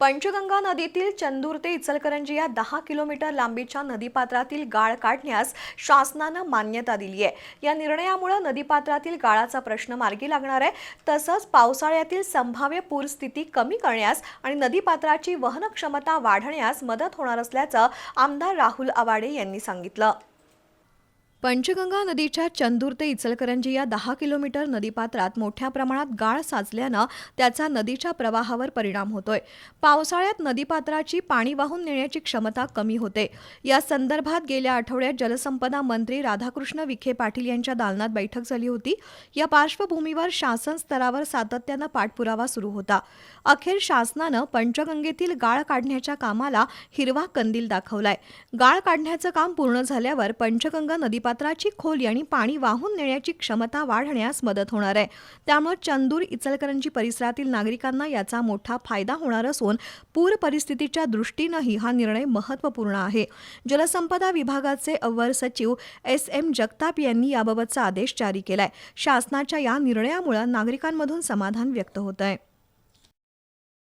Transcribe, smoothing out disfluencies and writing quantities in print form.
पंचगंगा नदीतील चंदूर ते इचलकरंजी या 10 किलोमीटर लांबीच्या नदीपात्रातील गाळ काढण्यास शासनानं मान्यता दिली आहे। या निर्णयामुळे नदीपात्रातील गाळाचा प्रश्न मार्गी लागणार आहे। तसंच पावसाळ्यातील संभाव्य पूरस्थिती कमी करण्यास आणि नदीपात्राची वहन क्षमता वाढवण्यास मदत होणार असल्याचं आमदार राहुल आवाडे यांनी सांगितलं। पंचगंगा नदीच्या चंदूर ते इचलकरंजी या 10 किलोमीटर नदीपात्रात मोठ्या प्रमाणात गाळ साचल्यानं त्याचा नदीच्या प्रवाहावर परिणाम होतोय। पावसाळ्यात नदीपात्राची पाणी वाहून नेण्याची क्षमता कमी होते। या संदर्भात गेल्या आठवड्यात जलसंपदा मंत्री राधाकृष्ण विखे पाटील यांच्या दालनात बैठक झाली होती। या पार्श्वभूमीवर शासन स्तरावर सातत्यानं पाठपुरावा सुरू होता। अखेर शासनानं पंचगंगेतील गाळ काढण्याच्या कामाला हिरवा कंदील दाखवलाय। गाळ काढण्याचं काम पूर्ण झाल्यावर पंचगंगा नदीपात्राची खोली आणि पाणी वाहून नेण्याची क्षमता वाढण्यास मदत होणार आहे। त्यामुळे चंदूर इचलकरंजी परिसरातील नागरिकांना याचा मोठा फायदा होणार असून पूर परिस्थितीच्या दृष्टीनेही हा निर्णय महत्त्वपूर्ण आहे। जलसंपदा विभागाचे अवर सचिव SM जगताप यांनी याबाबतचा आदेश जारी केलाय। शासनाच्या या निर्णयामुळे नागरिकांमधून समाधान व्यक्त होत आहे।